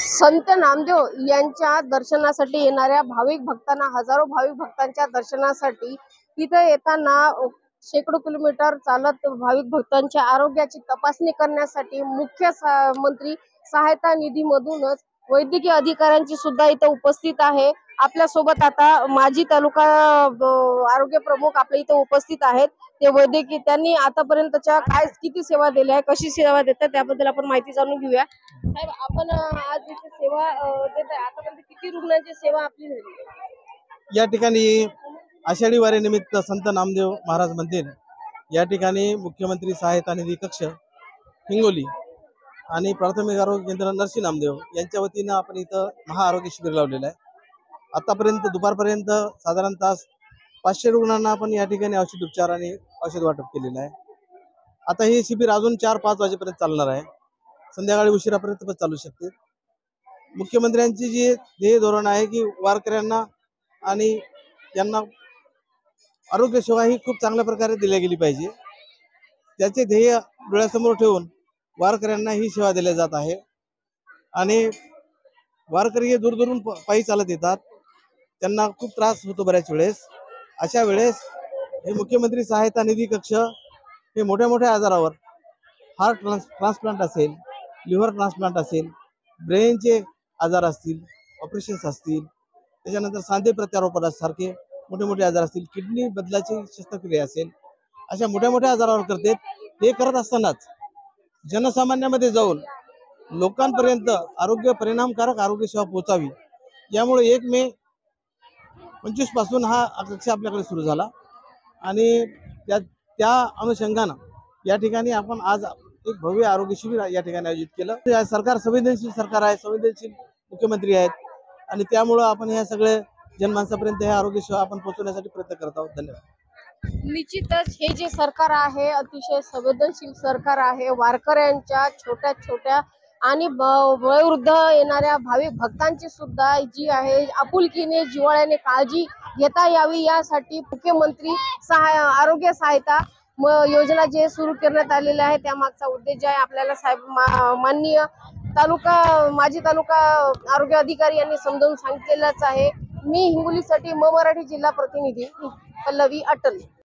संत नामदेव यांच्या दर्शनासाठी येणाऱ्या भाविक भक्तांना, हजारो भाविक भक्तांच्या दर्शनासाठी तिथे येताना शेकडो किलोमीटर चालत भाविक भक्तांच्या आरोग्याची तपासणी करण्यासाठी मंत्री सहायता निधीमधूनच वैद्यकीय अधिकाऱ्यांची सुद्धा इथे उपस्थित आहे। आपल्या सोबत आता माजी तालुका आरोग्य प्रमुख आपल्या इथे उपस्थित आहेत। ते वैद्यकीय त्यांनी आतापर्यंतच्या काय किती सेवा दिल्या आहे, कशी सेवा देतात त्याबद्दल आपण माहिती जाणून घेऊया। साहेब, आपण आज इथे सेवा देत आहे, आतापर्यंत किती रुग्णांची सेवा आपली झाली? या ठिकाणी आषाढी वारीनिमित्त संत नामदेव महाराज मंदिर या ठिकाणी मुख्यमंत्री सहायता निधी कक्ष हिंगोली आणि प्राथमिक आरोग्य केंद्र नरसी नामदेव यांच्या वतीनं आपण इथं महाआरोग्य शिबिर लावलेलं आहे। आतापर्यंत दुपारपर्यंत साधारणतः 500 रुग्णांना आपण या ठिकाणी औषध उपचार आणि औषध वाटप केलेलं आहे। आता हे शिबिर अजून 4-5 वाजेपर्यंत चालणार आहे, संध्याकाळी उशिरापर्यंत पण चालू शकते। मुख्यमंत्र्यांची जी ध्येय धोरण आहे की वारकऱ्यांना आणि यांना आरोग्य सेवा ही खूप चांगल्या प्रकारे दिल्या गेली पाहिजे, त्याचे ध्येय डोळ्यासमोर ठेवून वारकऱ्यांना ही सेवा दिली जात आहे। आणि वारकरी हे दूरदूरून पायी चालत येतात, त्यांना खूप त्रास होतो बऱ्याच वेळेस। अशा वेळेस हे मुख्यमंत्री सहायता निधी कक्ष हे मोठ्या मोठ्या आजारावर हार्ट ट्रान्सप्लांट असेल, लिव्हर ट्रान्सप्लांट असेल, ब्रेनचे आजार असतील, ऑपरेशन्स असतील, त्याच्यानंतर सांधे प्रत्यारोपणासारखे मोठे मोठे आजार असतील, किडनी बदलाची शस्त्रक्रिया असेल, अशा मोठ्या मोठ्या आजारावर करते। हे करत असतानाच जनसामान्यामध्ये जाऊन लोकांपर्यंत परिणामकारक आरोग्य सेवा पोहोचावी, यामुळे 1 मे 25 पासून हा कक्ष आपल्याकडे सुरू झाला। आणि त्या अनुषंगानं या ठिकाणी आपण आज एक भव्य आरोग्य शिबिर या ठिकाणी आयोजित केलं। सरकार संवेदनशील सरकार आहे, संवेदनशील मुख्यमंत्री आहेत आणि त्यामुळं आपण ह्या सगळे जनमानसापर्यंत ह्या आरोग्य सेवा आपण पोहोचवण्यासाठी प्रयत्न करत आहोत। धन्यवाद। निश्चितच हे जे सरकार आहे अतिशय संवेदनशील सरकार आहे। वारकऱ्यांच्या छोट्या छोट्या आणि वयोवृद्ध येणाऱ्या भाविक भक्तांची सुद्धा जी आहे आपुलकीने जिव्हाळ्याने काळजी घेता यावी यासाठी मुख्यमंत्री आरोग्य सहायता योजना जे सुरू करण्यात आलेले आहे त्यामागचा उद्देश जे आहे आपल्याला साहेब माननीय माजी तालुका आरोग्य अधिकारी यांनी समजावून सांगितलेलाच आहे। मी हिंगोलीसाठी मराठी जिल्हा प्रतिनिधी पल्लवी अटल।